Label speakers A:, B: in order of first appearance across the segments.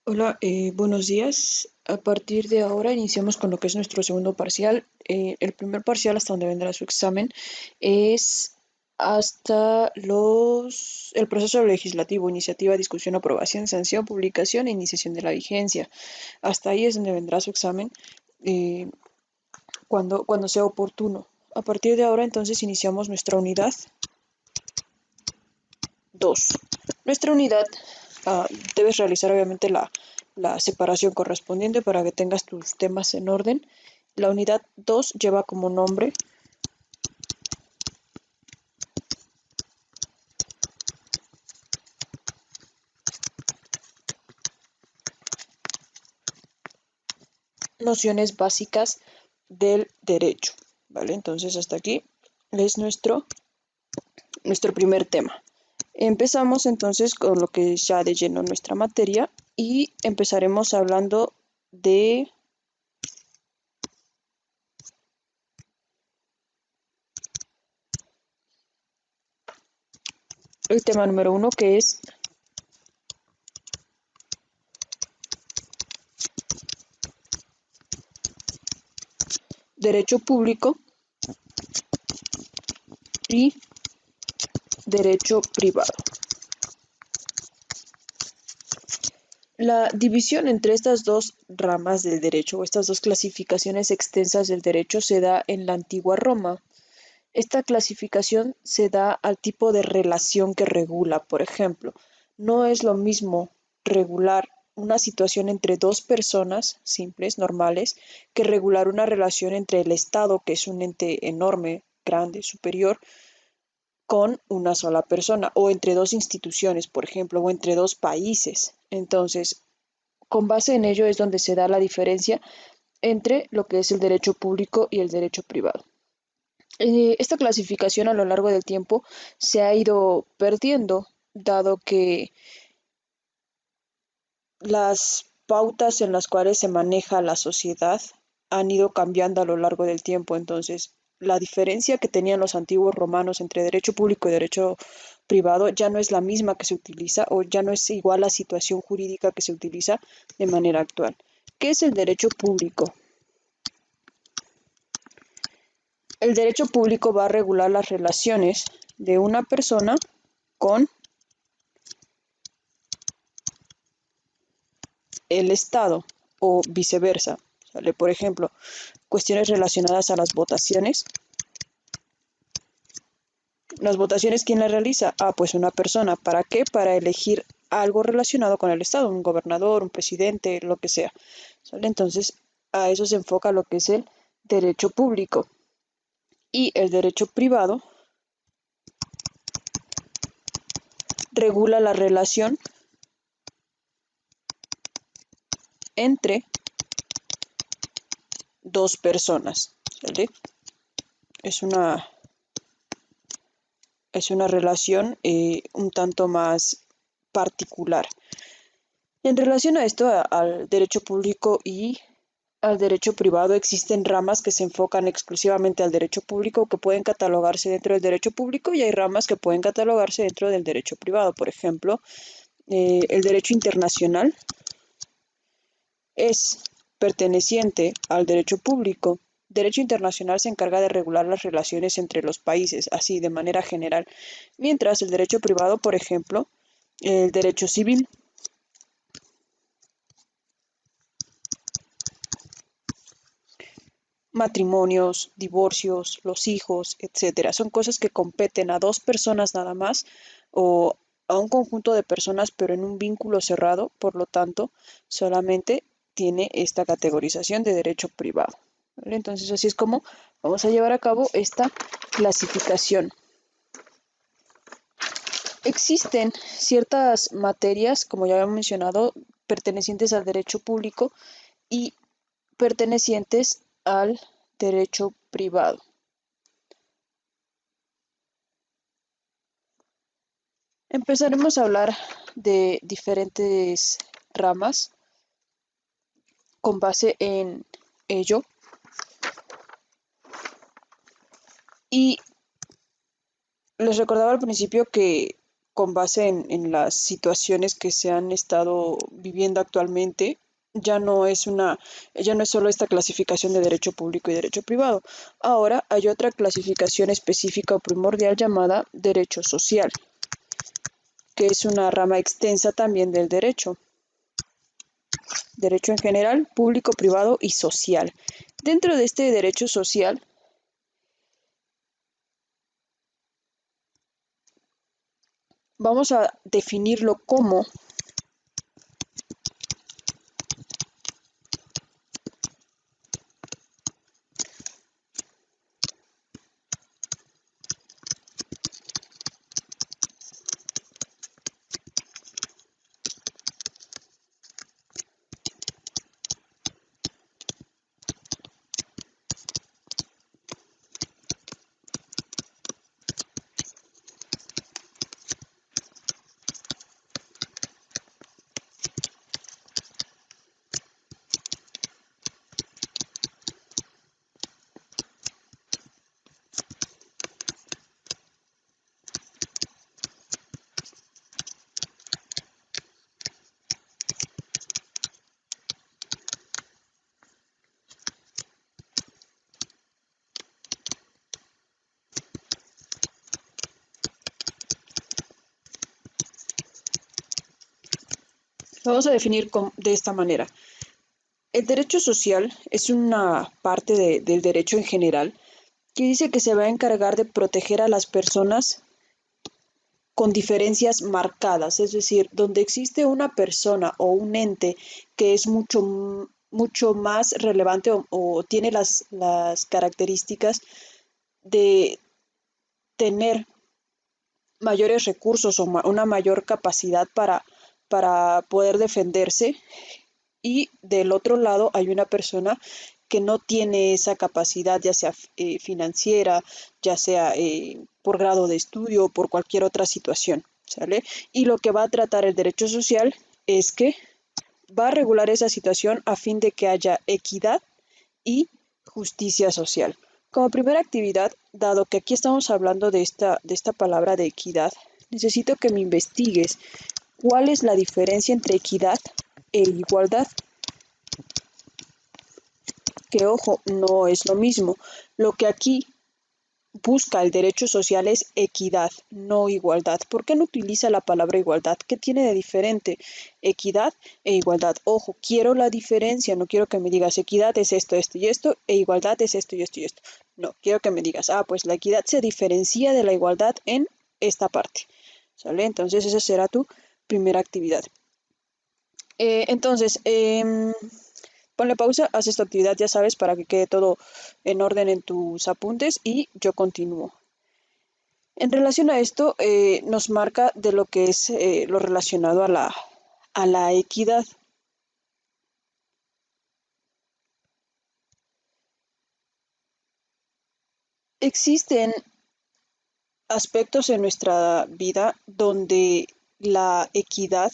A: Hola, buenos días. A partir de ahora iniciamos con lo que es nuestro segundo parcial. El primer parcial, hasta donde vendrá su examen, es hasta el proceso legislativo: iniciativa, discusión, aprobación, sanción, publicación e iniciación de la vigencia. Hasta ahí es donde vendrá su examen, eh, cuando sea oportuno. A partir de ahora, entonces, iniciamos nuestra unidad 2. Nuestra unidad, debes realizar obviamente la separación correspondiente para que tengas tus temas en orden. La unidad 2 lleva como nombre nociones básicas del derecho. ¿Vale? Entonces hasta aquí es nuestro primer tema. Empezamos entonces con lo que es ya de lleno nuestra materia y empezaremos hablando de el tema número 1, que es derecho público y derecho privado. La división entre estas dos ramas del derecho, o estas dos clasificaciones extensas del derecho, se da en la antigua Roma. Esta clasificación se da al tipo de relación que regula. Por ejemplo, no es lo mismo regular una situación entre dos personas simples, normales, que regular una relación entre el Estado, que es un ente enorme, grande, superior, con una sola persona, o entre dos instituciones, por ejemplo, o entre dos países. Entonces, con base en ello es donde se da la diferencia entre lo que es el derecho público y el derecho privado. Esta clasificación a lo largo del tiempo se ha ido perdiendo, dado que las pautas en las cuales se maneja la sociedad han ido cambiando a lo largo del tiempo. Entonces, la diferencia que tenían los antiguos romanos entre derecho público y derecho privado ya no es la misma que se utiliza, o ya no es igual la situación jurídica que se utiliza de manera actual. ¿Qué es el derecho público? El derecho público va a regular las relaciones de una persona con el Estado, o viceversa. ¿Sale? Por ejemplo, cuestiones relacionadas a las votaciones. Las votaciones, ¿quién las realiza? Pues una persona. ¿Para qué? Para elegir algo relacionado con el Estado, un gobernador, un presidente, lo que sea. ¿Sale? Entonces, a eso se enfoca lo que es el derecho público. Y el derecho privado regula la relación entre dos personas. ¿Sale? Es una, es una relación un tanto más particular. En relación a esto, al derecho público y al derecho privado, existen ramas que se enfocan exclusivamente al derecho público, que pueden catalogarse dentro del derecho público, y hay ramas que pueden catalogarse dentro del derecho privado. Por ejemplo, el derecho internacional es perteneciente al derecho público. Derecho internacional se encarga de regular las relaciones entre los países, así de manera general, mientras el derecho privado, por ejemplo, el derecho civil, matrimonios, divorcios, los hijos, etcétera. Son cosas que competen a dos personas nada más, o a un conjunto de personas, pero en un vínculo cerrado. Por lo tanto, solamente tiene esta categorización de derecho privado. ¿Vale? Entonces, así es como vamos a llevar a cabo esta clasificación. Existen ciertas materias, como ya había mencionado, pertenecientes al derecho público y pertenecientes al derecho privado. Empezaremos a hablar de diferentes ramas con base en ello, y les recordaba al principio que con base en las situaciones que se han estado viviendo actualmente, ya no es ya no es solo esta clasificación de derecho público y derecho privado. Ahora hay otra clasificación específica o primordial llamada derecho social, que es una rama extensa también del derecho. Derecho en general, público, privado y social. Dentro de este derecho social, vamos a definirlo como vamos a definir de esta manera. El derecho social es una parte del derecho en general que dice que se va a encargar de proteger a las personas con diferencias marcadas, es decir, donde existe una persona o un ente que es mucho más relevante o tiene las características de tener mayores recursos o una mayor capacidad para poder defenderse, y del otro lado hay una persona que no tiene esa capacidad, ya sea financiera, ya sea por grado de estudio o por cualquier otra situación, ¿sale? Y lo que va a tratar el derecho social es que va a regular esa situación a fin de que haya equidad y justicia social. Como primera actividad, dado que aquí estamos hablando de esta palabra de equidad, necesito que me investigues cuál es la diferencia entre equidad e igualdad, que ojo, no es lo mismo. Lo que aquí busca el derecho social es equidad, no igualdad. ¿Por qué no utiliza la palabra igualdad? ¿Qué tiene de diferente equidad e igualdad? Ojo, quiero la diferencia, no quiero que me digas equidad es esto, esto y esto, e igualdad es esto y esto y esto. No, quiero que me digas, pues la equidad se diferencia de la igualdad en esta parte. ¿Sale? Entonces esa será tu primera actividad. Entonces, ponle pausa, haz esta actividad, ya sabes, para que quede todo en orden en tus apuntes y yo continúo. En relación a esto, nos marca de lo que es lo relacionado a la equidad. Existen aspectos en nuestra vida donde la equidad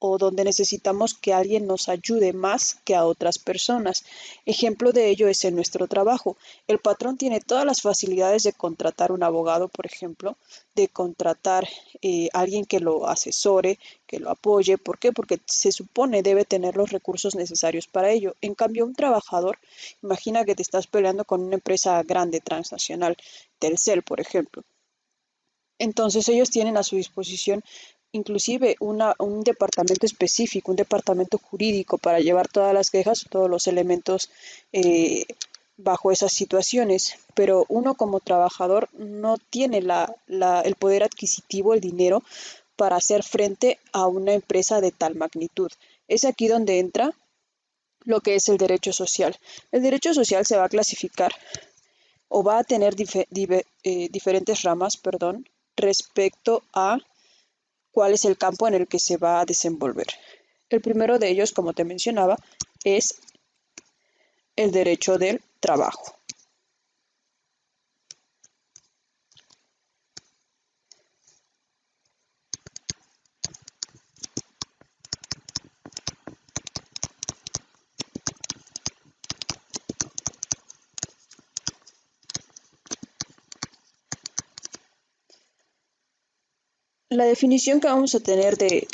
A: o donde necesitamos que alguien nos ayude más que a otras personas. Ejemplo de ello es en nuestro trabajo. El patrón tiene todas las facilidades de contratar un abogado, por ejemplo, de contratar a alguien que lo asesore, que lo apoye. ¿Por qué? Porque se supone debe tener los recursos necesarios para ello. En cambio, un trabajador, imagina que te estás peleando con una empresa grande, transnacional, Telcel, por ejemplo. Entonces ellos tienen a su disposición inclusive un departamento específico, un departamento jurídico para llevar todas las quejas, todos los elementos eh, bajo esas situaciones. Pero uno como trabajador no tiene el poder adquisitivo, el dinero, para hacer frente a una empresa de tal magnitud. Es aquí donde entra lo que es el derecho social. El derecho social se va a clasificar o va a tener diferentes ramas, perdón, respecto a cuál es el campo en el que se va a desenvolver. El primero de ellos, como te mencionaba, es el derecho del trabajo. La definición que vamos a tener de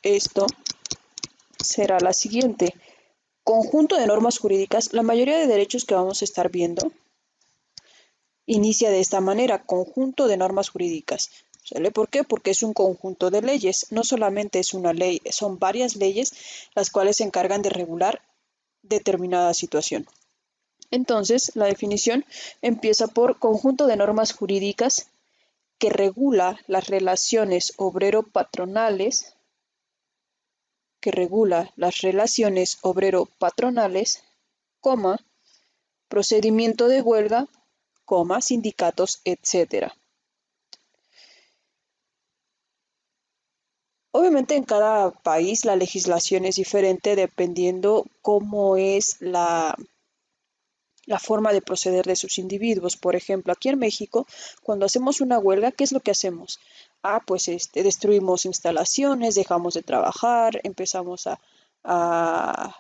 A: esto será la siguiente. Conjunto de normas jurídicas. La mayoría de derechos que vamos a estar viendo inicia de esta manera, conjunto de normas jurídicas. ¿Sale? ¿Por qué? Porque es un conjunto de leyes, no solamente es una ley, son varias leyes las cuales se encargan de regular determinada situación. Entonces, la definición empieza por conjunto de normas jurídicas que regula las relaciones obrero-patronales, coma, procedimiento de huelga, coma, sindicatos, etc. Obviamente en cada país la legislación es diferente dependiendo cómo es la forma de proceder de sus individuos. Por ejemplo, aquí en México, cuando hacemos una huelga, ¿qué es lo que hacemos? Pues destruimos instalaciones, dejamos de trabajar, empezamos a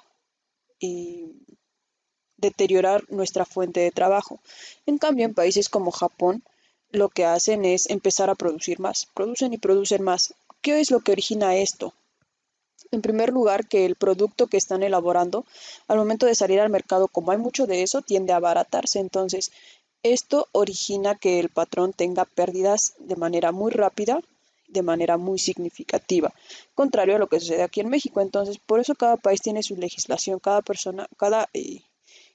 A: deteriorar nuestra fuente de trabajo. En cambio, en países como Japón, lo que hacen es empezar a producir más, producen y producen más. ¿Qué es lo que origina esto? En primer lugar, que el producto que están elaborando, al momento de salir al mercado, como hay mucho de eso, tiende a abaratarse. Entonces, esto origina que el patrón tenga pérdidas de manera muy rápida, de manera muy significativa, contrario a lo que sucede aquí en México. Entonces, por eso cada país tiene su legislación, cada persona, cada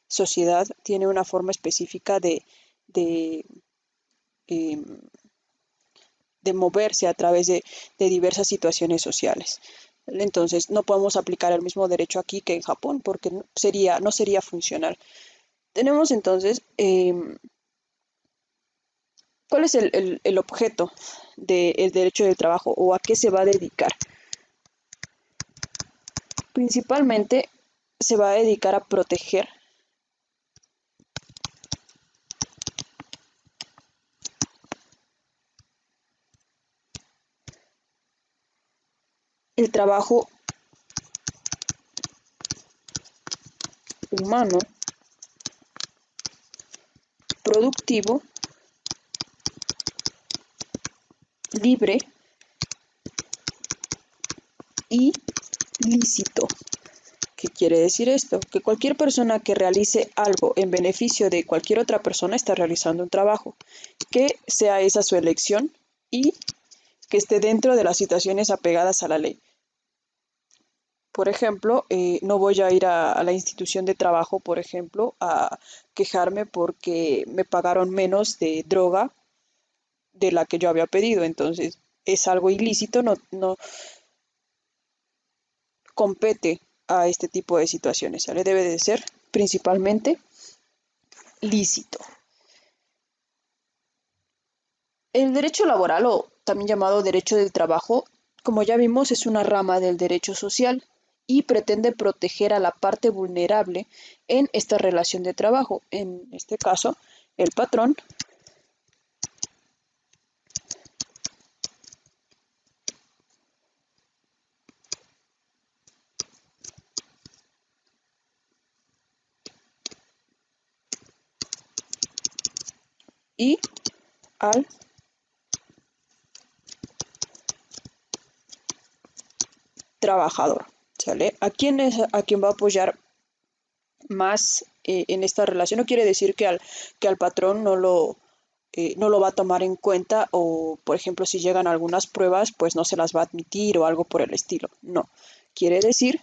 A: sociedad tiene una forma específica de, eh, de moverse a través de diversas situaciones sociales. Entonces, no podemos aplicar el mismo derecho aquí que en Japón porque no sería funcional. Tenemos entonces, ¿cuál es el objeto del derecho del trabajo o a qué se va a dedicar? Principalmente se va a dedicar a proteger el trabajo humano, productivo, libre y lícito. ¿Qué quiere decir esto? Que cualquier persona que realice algo en beneficio de cualquier otra persona está realizando un trabajo, que sea esa su elección y que esté dentro de las situaciones apegadas a la ley. Por ejemplo, no voy a ir a la institución de trabajo, por ejemplo, a quejarme porque me pagaron menos de droga de la que yo había pedido. Entonces, es algo ilícito, no compete a este tipo de situaciones, ¿sale? Debe de ser principalmente lícito. El derecho laboral, o también llamado derecho del trabajo, como ya vimos, es una rama del derecho social y pretende proteger a la parte vulnerable en esta relación de trabajo, en este caso, el patrón y al trabajador, ¿sale? ¿A quién va a apoyar más en esta relación? No quiere decir que al patrón no lo va a tomar en cuenta o, por ejemplo, si llegan algunas pruebas, pues no se las va a admitir o algo por el estilo. No. Quiere decir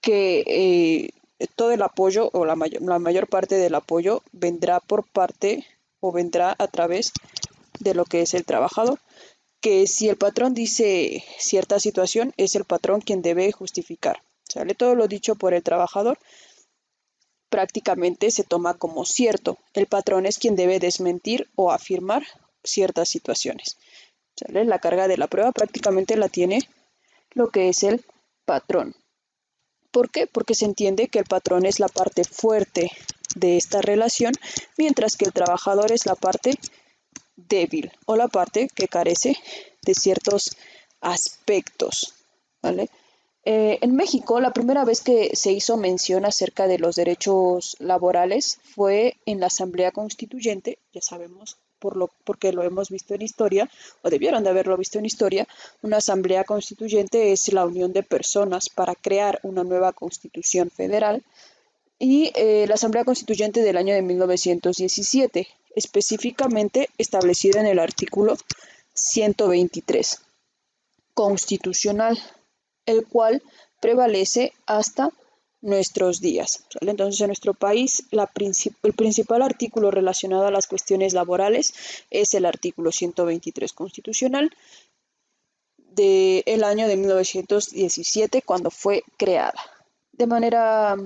A: que todo el apoyo o la mayor parte del apoyo vendrá por parte o vendrá a través de lo que es el trabajador. Que si el patrón dice cierta situación, es el patrón quien debe justificar. ¿Sale? Todo lo dicho por el trabajador prácticamente se toma como cierto. El patrón es quien debe desmentir o afirmar ciertas situaciones. ¿Sale? La carga de la prueba prácticamente la tiene lo que es el patrón. ¿Por qué? Porque se entiende que el patrón es la parte fuerte de esta relación, mientras que el trabajador es la parte débil o la parte que carece de ciertos aspectos, ¿vale? En México, la primera vez que se hizo mención acerca de los derechos laborales fue en la Asamblea Constituyente, ya sabemos porque lo hemos visto en historia, o debieron de haberlo visto en historia, una asamblea constituyente es la unión de personas para crear una nueva constitución federal y la asamblea constituyente del año de 1917, específicamente establecida en el artículo 123 constitucional, el cual prevalece hasta nuestros días. ¿Sale? Entonces, en nuestro país, el principal artículo relacionado a las cuestiones laborales es el artículo 123 constitucional del año de 1917, cuando fue creada. De manera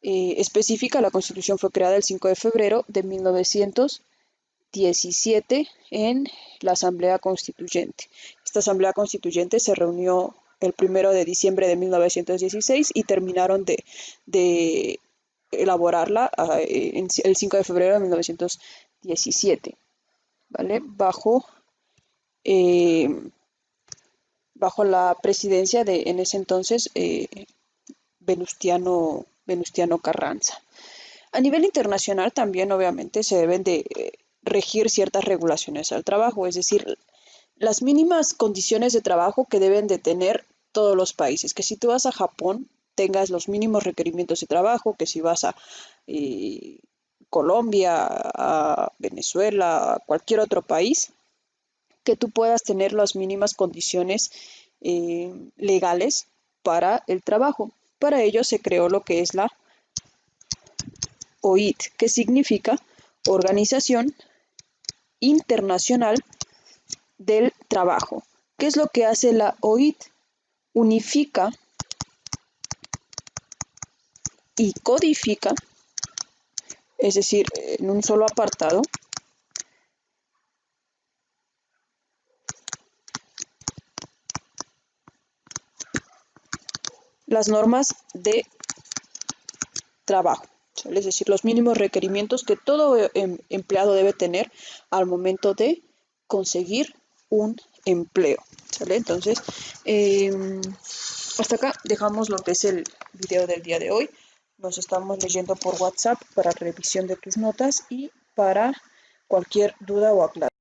A: específica, la Constitución fue creada el 5 de febrero de 1917 en la Asamblea Constituyente. Esta Asamblea Constituyente se reunió el 1 de diciembre de 1916 y terminaron de elaborarla el 5 de febrero de 1917, ¿vale? Bajo la presidencia de, en ese entonces, Venustiano Carranza. A nivel internacional también obviamente se deben de regir ciertas regulaciones al trabajo, es decir, las mínimas condiciones de trabajo que deben de tener todos los países, que si tú vas a Japón tengas los mínimos requerimientos de trabajo, que si vas a Colombia, a Venezuela, a cualquier otro país, que tú puedas tener las mínimas condiciones legales para el trabajo. Para ello se creó lo que es la OIT, que significa Organización Internacional del Trabajo. ¿Qué es lo que hace la OIT? Unifica y codifica, es decir, en un solo apartado, las normas de trabajo, ¿sale? Es decir, los mínimos requerimientos que todo empleado debe tener al momento de conseguir un empleo, ¿sale? Entonces, hasta acá dejamos lo que es el video del día de hoy. Nos estamos leyendo por WhatsApp para revisión de tus notas y para cualquier duda o aclaración.